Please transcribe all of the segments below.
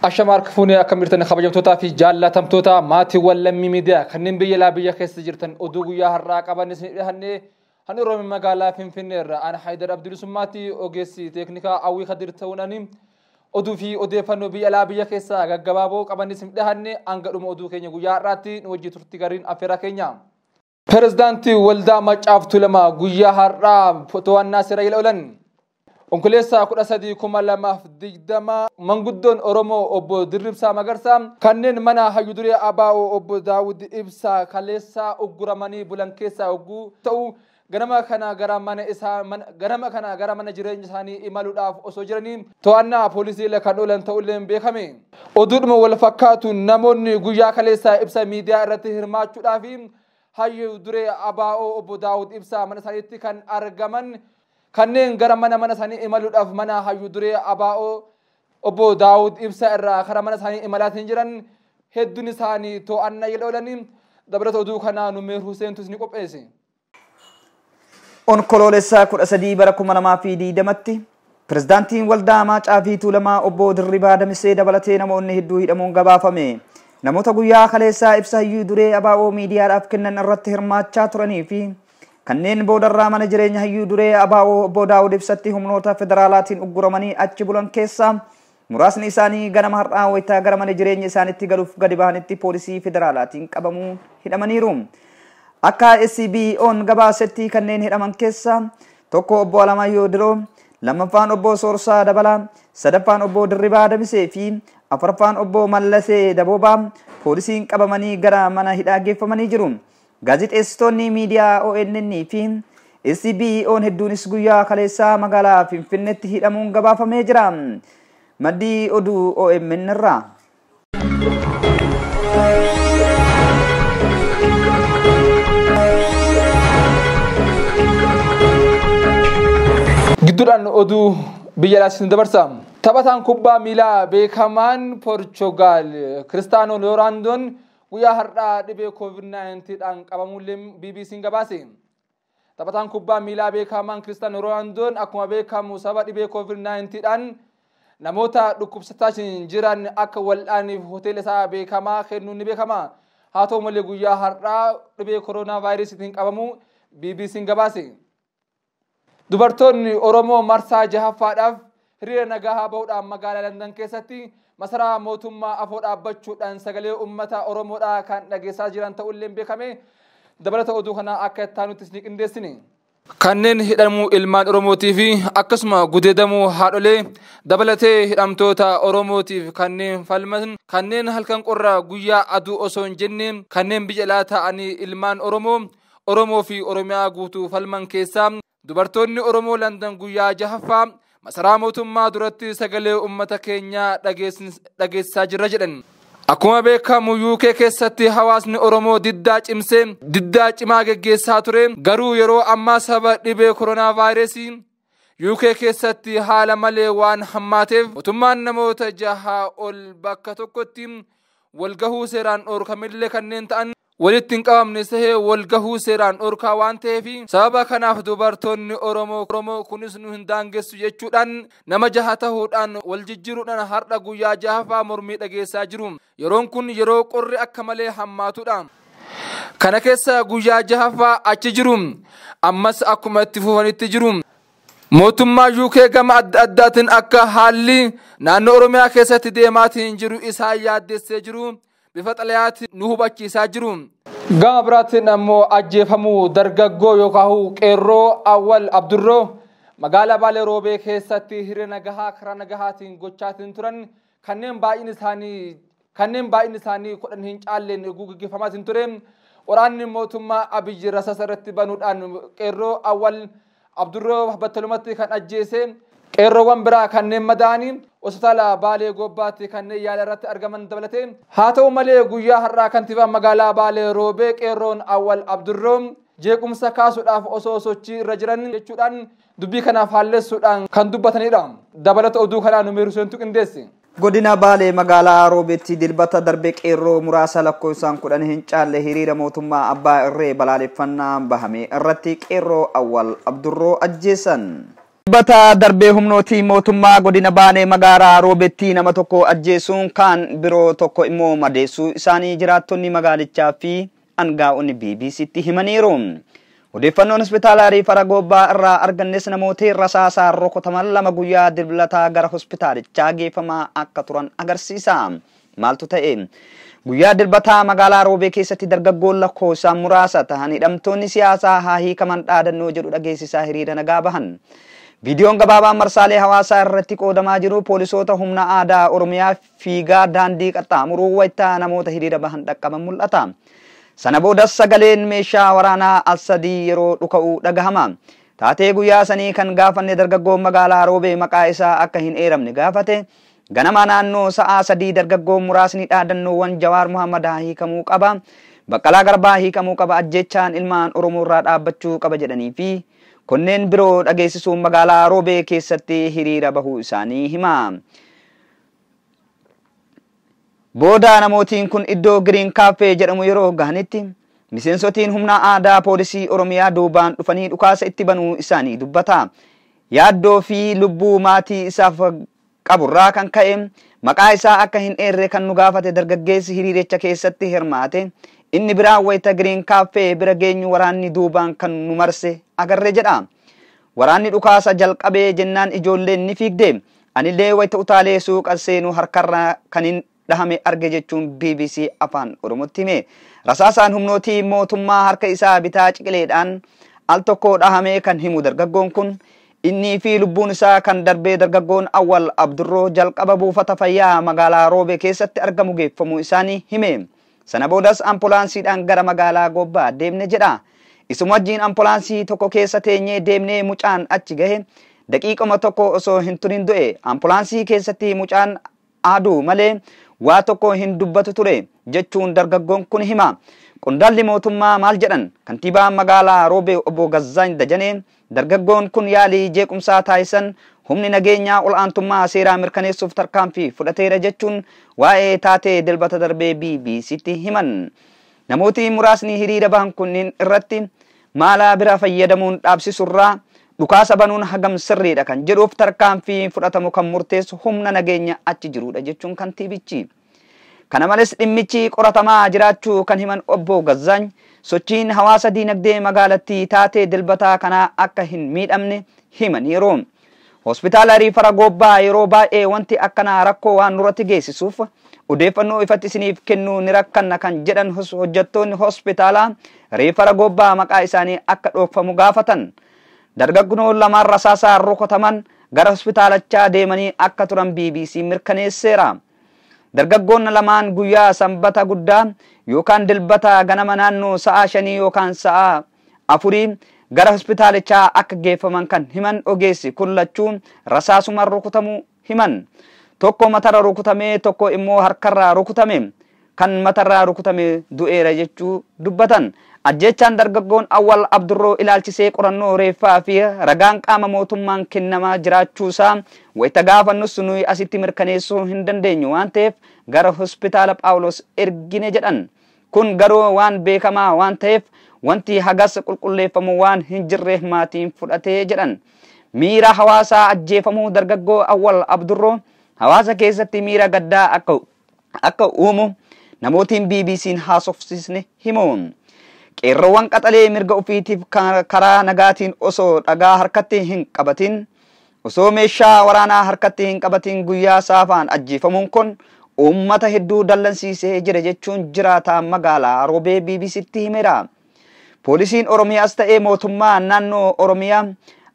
Ashamark fuuni akka mirtan kabajamtoota fi jaallatamtoota maatii wallammii miidiyaa kanneen biyya keessa jirtan oduu guyyaa har'aa qaban isin dhiyaannee hani Oromiyaa magaalaa Finfinnee irraa ana Haydar Abdulisummaatti ogeessi teeknikaa Awwii Kadir ta'uudhaan oduu fi odeeffannoo biyya keessa gaggabaaboo qaban isin dhiyaannee hanga dhuma oduu keenya guyyaa har'aatti nu wajji turtii gariin affeera keenya. Peresidaantiin Waldaa maccaaftuu lamaa guyyaa har'aa to'annaa seera jala oolan. Onkoleessa 13,220 manguddoon Oromoo obbo Dirribaa Magarsaa kanneen mana hayyuduree Abaa'oo obbo Daawud Ibsaa kaleessa ugguramanii bulan keessaa ogguu ta'u ganama kana gara mana jireenya isaanii imaluudhaaf osoo jiranii to'annaa poolisii kan oolan ta'ulleen beekame. Oduudhuma wal fakkaatu namoonni guyyaa kaleessa ibsa miidiyaa irratti hirmaachuudhaaf hayyuduree Abaa'oo obbo Daawud Ibsaa mana isaaniitti kan argaman kanneen gara mana isaanii imaluudhaaf mana hayyuduree Abaa'oo obbo Daawud Ibsaa irraa karaa mana isaanii imalaatiin jiran hedduun isaanii to'annaa jala oolanii dabalata oduu kanaa Numeer Huseentus ni qopheesse. Onkoloolessa 13 bara 2020tti Peresidaantiin Waldaa maccaaftuu lamaa obbo Dirribaa damisee Dabate Namoon hedduu hidhamuun gabaafame. Namoota guyyaa kaleessaa ibsa hayyuduree Abaa'oo miidiyaadhaaf kennan irratti hirmaachaa turanii fi kanneen boodarraa mana jireenya hayyuduree Abaa'oo obbo Daawud Ibsaatti humnoota federaalaatiin ugguramanii achi bulan keessaa muraasni isaanii ganama har'aa wayitaa gara mana jireenya isaaniitti galuuf gadi bahanitti poolisii federaalaatiin qabamuu hidhamaniiru. Akka SBO'n gabaasetti kanneen hidhaman keessaa tokko obbo Alamayyoo Diroo, lammaffaan obbo Soorsaa Dabalaa, sadaffaan obbo Dirribaa Damisee fi afuraffaan obbo Mallasee Daboobaa poolisiin qabamanii gara mana hidhaa geeffamanii jiru. Gaazexeessitoonni miidiyaa ONN fi SBO'n hedduunis guyyaa kaleessaa magaalaa Finfinneetti hidhamuun gabaafamee jira. Maddii oduu OMN irraa. Gidduudhaan oduu biyya alaatti dabarsa. Taphataan kubbaa miilaa beekamaan Portugal Cristiano Ronaldoon guyyaa har'aa dhibee COVID-19 dhaan qabamuun BBC'n gabaase. Taphataan kubbaa miilaa beekamaan Cristiano Ronaldoon akkuma beekamu sababa dhibee COVID-19 dhaan namoota dhukkubsataa jiran akka wal'aaniif hoteela isaa beekamaa kennuun ni beekama. Haa ta'u malee guyyaa har'aa dhibee koronaa vaayirasiitiin qabamu BBC'n gabaase. Dubartoonni Oromoo marsaa jahaffaadhaaf hiriira nagaa bahuudhaan magaalaa London keessatti masaraa mootummaa afoo dhaabbachuudhaan sagalee uummata Oromoodhaa kan dhageessaa jiran ta'ullee beekame. Dabalata oduu kanaa akka ittaanutti ni qindeessine. Kanneen hidhamuu ilmaan Oromootiif akkasuma gudeedamuu haadholee dabalatee hidhamtoota Oromootiif kanneen falman kanneen halkan qorra guyyaa aduu osoo hin jenne kanneen biyya alaa ta'anii ilmaan Oromoo fi Oromiyaa guutuu falman keessaa dubartoonni Oromoo London guyyaa jahaffaa masaraa mootummaa duratti sagalee uummata keenyaa dhageessaa jirra jedhan. Akkuma beekamu UK keessatti hawaasni Oromoo diddaa cimaa geggeessaa ture. Garuu yeroo ammaa sababa dhibee koronaa vaayirasii UK keessatti haala malee waan hammaateef mootummaan namoota 6 ol bakka tokkotti walgahuu seeraan dhorkamillee kanneen ta'an walitti hin qabamne sahee walgahuu seeraan dhorkaa waan ta'eef sababa kanaaf dubartoonni Oromoo kunis nu hin daangessu jechuudhaan nama 6 ta'uudhaan wal jijjiiruudhaan har'a guyyaa jahaffaa mormii dhageessaa jiru. Yeroon kun yeroo qorri akka malee hammaatudha. Kana keessa guyyaa jahaffaa achi jiru. Ammas akkuma itti fufanitti jiru. Mootummaa UK gama adda addaatiin akka haalli naannoo Oromiyaa keessatti deemaatiin jiru isaan yaaddessee jiru. Bifa xalayaatti nu hubachiisaa jiru. Gama biraatiin ammoo ajjeefamuu dargaggoo yookaan qeerroo Awwal Abdurroo magaalaa Baalee Roobee keessatti hiriira nagahaa karaa nagahaatiin gochaatiin turan kanneen baay'een isaanii 10 hin caalleen gaggeeffamaatiin ture. Waraanni mootummaa Abiyyi rasaasa irratti banuudhaan qeerroo Awwal Abdurroo battalumatti kan ajjeese. Qeerroowwan biraa kanneen madaa'anii hospitaala Baalee Gobbaatti kanneen yaala irratti argaman dabalatee. Haa ta'u malee guyyaa har'aa kantiibaa magaalaa Baalee Roobee qeerroon Awwal Abdurroo jeequmsa kaasuudhaaf osoo sochii irra jiran jechuudhaan dubbii kanaaf haalleessuudhaan kan dubbatanidha. Dabalata oduu kanaa Numeer Huseentu qindeesse. Godina Baalee magaalaa Roobeetti dilbata darbe qeerroo muraasa lakkoofsaan 10 hin caalle hiriira mootummaa abbaa irree balaaleffannaa bahame irratti qeerroo Awwal Abdurroo ajjeesan. Dabate darbee humnooti mootummaa godina baanee magaalaa roobetti nama tokko ajjeesuun kaan biroo tokko immoo madeessuu isaanii jiraattonni magaalichaa fi aangaa'onni BBC'tti himaniiru. Odeeffannoon hospitaala Riifara Gobbaa irraa argannes namoota rasaasaan rukutaman lama guyyaa dilbataa gara hospitaalichaa geeffamaa akka turan agarsiisa. Maaltu ta'e? Guyyaa dilbataa magaalaa Roobee keessatti dargaggoon lakkoofsaan muraasa ta'an hidhamtoonni siyaasaa haa hiikaman dhaadannoo jedhu dhageessisaa hiriira nagaa bahan. Viidiyoon gabaabaan marsaalee hawaasaa irratti qoodamaa jiru poolisoota humna aadaa Oromiyaa fiigaa daandii qaxxaamuruu wayita namoota hiriira bahan dhaqqaban mul'ata. Sana boodas sagaleen meeshaa waraanaa al-sadii yeroo dhuka'uu dhagahama. Taatee guyyaa sanii kan gaafanne dargaggoon magaalaa Roobee maqaa isaa akka hin eeramne gaafate. Ganama naannoo sa'a 3 dargaggoon muraasni dhaadannoowwan Jawaar Muhammad hiikamuu qaba, Baqqalaa Garbaa hiikamuu qaba, ajjechaan ilmaan Oromoo irraa dhaabbachuu qaba jedhanii fi kunneen biroo dhageessisuun magaalaa Roobee keessatti hiriira bahuu isaanii hima. Booda namootiin kun iddoo Green Cafe jedhamu yeroo gahanitti miseensotiin humna aadaa poolisii Oromiyaa duubaan dhufanii dhukaasa itti banuu isaanii dubbata. Yaaddoo fi lubbuu maatii isaaf qaburraa kan ka'e maqaa isaa akka hin eerre kan nu gaafate dargaggeessi hiriiricha keessatti hirmaate inni biraa wayita Green Cafe bira geenyu waraanni duubaan kan nu marse agarre jedha. Waraanni dhukaasa jalqabee jennaan ijoolleen ni fiigde. Anillee wayita utaalee suuqa seenuu harkarraa kan hin dhahame arge jechuun BBC afaan Oromootti hime. Rasaasaan humnootii mootummaa harka isaa bitaa ciqileedhaan al tokko dhahame kan himu dargaggoon kun inni fi lubbuun isaa kan darbee dargaggoon Awwal Abdurroo jalqaba buufata fayyaa magaalaa Roobee keessatti argamu geeffamuu isaanii hime. Sana boodas ambulaansiidhaan gara magaalaa Gobbaa deemne jedha. Isuma wajjin ambulaansii tokko keessa teenyee deemnee mucaan achi gahe daqiiqama tokko osoo hin turin du'e. Ambulaansii keessatti mucaan aaduu malee waa tokko hin dubbatu ture jechuun dargaggoon kun hima. Qondaalli mootummaa maal jedhan? Kantiibaan magaalaa Roobee obbo Gazzaañ Dajanee dargaggoon kun yaalii jeequmsaa taasisan humni nageenyaa ol'aantummaa seeraa mirkaneessuuf tarkaanfii fudhateera jechuun waa'ee taatee dilbata darbee BBC'tti himan. Namooti muraasni hiriira bahan kunniin irratti maalaa bira fayyadamuun dhaabsisurraa dhukaasa banuun hagam sirriidha kan jedhuuf tarkaanfii fudhatamu kan murteessu humna nageenya achi jirudha jechuun kantiibichi. Kana malees dhimmichi qoratamaa jiraachuu kan himan obbo Gazzaañ sochiin hawaasa diinagdee magaalattii taatee dilbataa kanaa akka hin miidhamne himaniiru. Hospitaala Riifara Gobbaa yeroo baay'ee wanti akkanaa rakkoo waan nurratti geessisuuf odeeffannoo ifatti isiniif kennuu ni rakkanna kan jedhan hojjettoonni hospitaalaa Riifara Gobbaa maqaa isaanii akka dhokfamu gaafatan. Dargaggoon lamaan rasaasaan rukutaman gara hospitaalachaa deemanii akka turan BBC mirkaneesseera. Dargaggoonni lamaan guyyaa sanbata guddaa yookaan dilbata ganama naannoo sa'a 5 yookaan sa'a 4 gara hospitaalichaa akka geeffaman kan himan ogeessi kun lachuun rasaasumaan rukutamuu himan. Tokko matarra rukutamee tokko immoo harkarraa rukutame. Kan matarraa rukutame du'eera jechuu dubbatan. Ajjechaan dargaggoon Awwal Abdurroo ilaalchisee qorannoo reeffaa fi ragaan qaama mootummaan kennamaa jiraachuusaa wayita gaafannus nuyi asitti mirkaneessuu hin dandeenyu waan ta'eef gara hospitaala Phaawulos ergine jedhan. Kun garuu waan beekamaa waan ta'eef wanti hagas qulqulleeffamu waan hin jirreef maatiin fudhatee jedhan. Miira hawaasaa ajjeefamuu dargaggoo Awwal Abdurroo hawaasa keessatti miira gaddaa akka uumu namootiin BBC'n haasofsiisne himuun. Qeerroowwan qaxalee mirga ofiitiif karaa nagaatiin osoo dhagaa harkatti hin qabatin osoo meeshaa waraanaa harkatti hin qabatin guyyaa saafaan ajjeefamuun kun uummata hedduu dallansiisee jira jechuun jiraataa magaalaa Roobee BBC'tti himeera. Poolisiin Oromiyaas ta'ee mootummaa naannoo Oromiyaa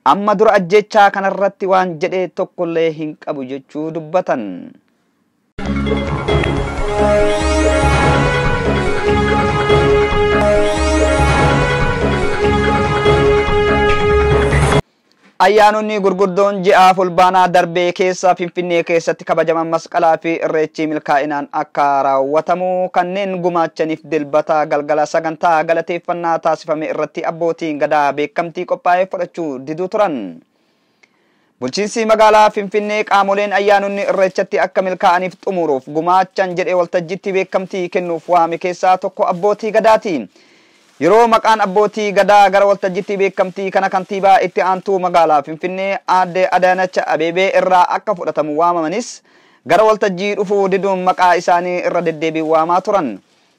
amma dura ajjechaa kanarratti waan jedhee tokkollee hin qabu jechuu dubbatan. Ayyaanonni gurguddoon ji'a fulbaanaa darbee keessa Finfinnee keessatti kabajaman masqalaa fi irreechi milkaa'inaan akka raawwatamu kanneen gumaachaniif dilbata galgala sagantaa galateeffannaa taasifame irratti abbootiin gadaa beekamtii qophaa'ee fudhachuu diduu turan. Bulchiinsi magaalaa Finfinnee qaamoleen ayyaanonni irreechatti akka milkaa'aniif xumuruuf gumaachan jedhee waltajjiitti beekamtii kennuuf waame keessaa tokko abbootii gadaati. yeroo maqaan abbootii gadaa gara waltajjiitti beekamtii kana kantiibaa itti aantuu magaalaa Finfinnee aadde Adaanach Abeebee irraa akka fudhatamu waamamanis gara waltajjii dhufuu diduun maqaa isaanii irra deddeebiin waamaa turan.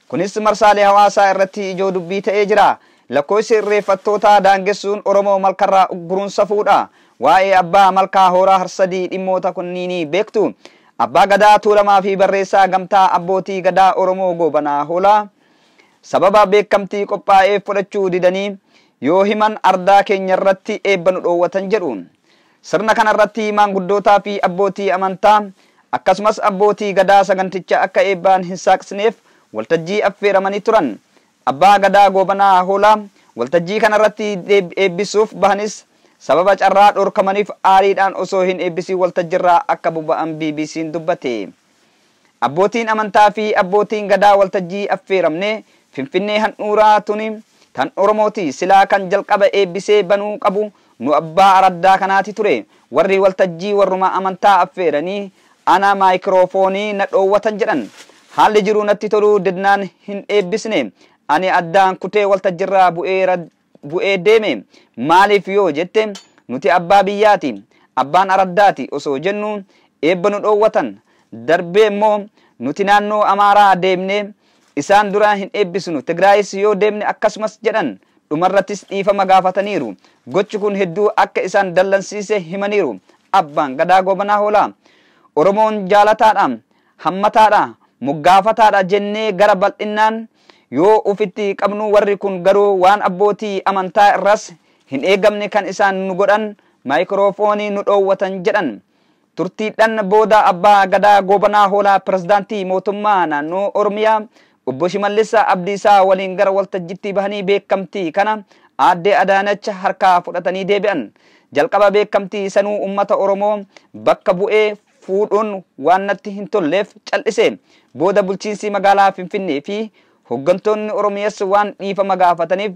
Kunis marsaalee hawaasaa irratti ijoo dubbii ta'ee jira. Lakkoofsi irreeffattoota daangessuun Oromoo malkarraa ugguruun safuudha. Waa'ee abbaa malkaa Hooraa Harsadii dhimmoota kunniin beektu. Abbaa gadaa Tuulamaa fi barreessaa gamtaa abbootii gadaa Oromoo Goobanaa Hoolaa sababa beekamtii qophaa'eef fudhachuu didanii yoo himan ardaa keenya irratti eebba nu dhoowwatan jedhu. Sirna kana irratti maanguddootaa fi abbootii amantaa akkasumas abbootii gadaa saganticha akka eebbaan hin saaqsineef waltajjii affeeramanii turan. Abbaa gadaa Goobanaa Hoolaa waltajjii kana irratti eebbisuuf bahanis sababa carraa dhorkamaniif aariidhaan osoo hin eebbisiin waltajjiirraa akka bubba'an BBC'n dubbate. Abbootiin amantaa fi abbootiin gadaa waltajjii affeeramne Finfinnee handhuuraa tuni tan Oromooti silaa kan jalqaba eebbisee banuu qabu nu abbaa araddaa kanaati ture. Warri waltajjii warruma amantaa affeeranii ana maayikiroofoonii na dhoowwatan jedhan. Haalli jiru natti toluu didnaan hin eebbisne. Ani addaan kutee waltajjiirraa bu'ee deeme. Maaliif yoo jette nuti abbaa biyyaati, abbaan araddaati osoo jennu eebba nu dhoowwatan. Darbee immoo nuti naannoo Amaaraa deemne isaan dura hin eebbisnu. Tigraayis yoo deemne akkasumas jedhan. Dhumarrattis dhiifama gaafataniiru. Gochi kun hedduu akka isaan dallansiise himaniiru. Abbaan gadaa Goobanaa Hoolaa Oromoon jaalataadha, hammataadha, moggaafataadha jennee gara bal'innaan yoo ufitti qabnu warri kun garuu waan abbootii amantaa irras hin eegamne kan isaan nu godhan maayikiroofoonii nu dhoowwatan jedhan. Turtiidhaan booda abbaa gadaa Goobanaa Hoolaa Peresidaantii mootummaa naannoo Oromiyaa obbo Shimallis Abdiisaa waliin gara waltajjiitti bahanii beekamtii kana aadde Adaanach harkaa fudhatanii deebi'an. Jalqaba beekamtii sanuu ummata Oromoo bakka bu'ee fuudhuun waan natti hin tolleef cal'ise. Booda bulchiinsi magaalaa Finfinnee fi hoggantoonni Oromiyaas waan dhiifama gaafataniif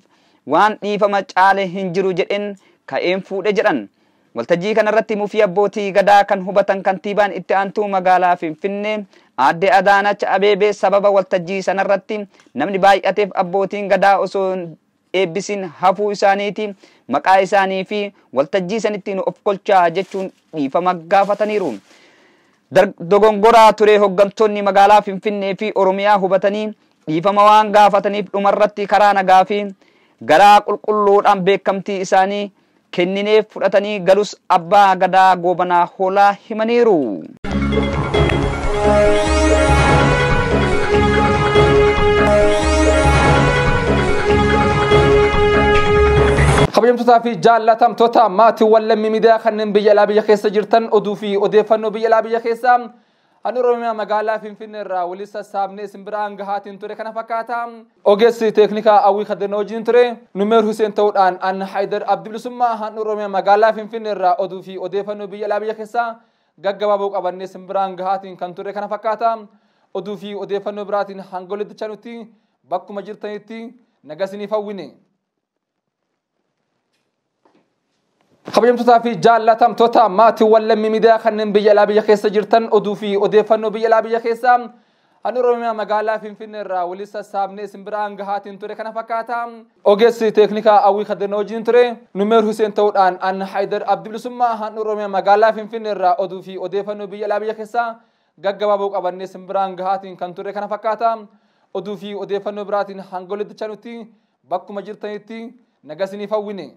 waan dhiifama caale hin jiru jedheen ka'een fuudhe jedhan. Waltajjii kanarratti mufii abbootii gadaa kan hubatan kantiibaan itti aantuu magaalaa Finfinnee aadde Adaanach Abeebee sababa waltajjii sanarratti namni baay'ateef abbootiin gadaa osoo eebbisiin hafuu isaaniiti maqaa isaanii fi waltajjii sanittiin of kolchaa jechuun dhiifama gaafataniiru. Dogongoraa ture hoggantoonni magaalaa Finfinnee fi Oromiyaa hubatanii dhiifama waan gaafataniif dhumarratti karaa nagaa fi garaa qulqulluudhaan beekamtii isaanii kennineef fudhatanii galus abbaa gadaa Goobanaa Hoolaa himaniiru. Kabajamtootaa fi jaallatamtoota maatiiwwan lammii miidiyaa kanneen biyya alaa biyya keessa jirtan oduu fi odeeffannoo biyya alaa biyya keessaa ani Oromiyaa magaalaa Finfinnee irraa waliin sassaabnee simbiraan gahaatiin ture kana fakkaata. Ogeessi teeknikaa Awwii Kadannoo wajjin ture. Numeer Huseen ta'uudhaan an Haydar Abdibilisummaa han Oromiyaa magaalaa Finfinnee irraa oduu fi odeeffannoo biyya alaa biyya keessaa gaggabaaboo qabannee simbiraan gahaatiin kan ture kana fakkaata. Oduu fi odeeffannoo biraatiin hanga walitti chanutti bakkuma jirtanitti nagasiniif hawwine. Kabajamtootaa fi jaallatamtoota maatiiwwan lammii miidiyaa kanneen biyya alaa biyya keessa jirtan oduu fi odeeffannoo biyya alaa biyya keessaa ani Oromiyaa magaalaa Finfinnee irraa waliin sassaabnee simbiraan gahaatiin ture kana fakkaata. Ogeessi teeknikaa Awwii Kadannoo wajjin ture. Numeer Huseen ta'uudhaan an Haydar Abdibilisummaa han Oromiyaa magaalaa Finfinnee irraa oduu fi odeeffannoo biyya alaa biyya keessaa gaggabaaboo qabannee simbiraan gahaatiin kan ture kana fakkaata. Oduu fi odeeffannoo biraatiin hanga walitti chanutti bakkuma jirtanitti nagasiniif hawwine.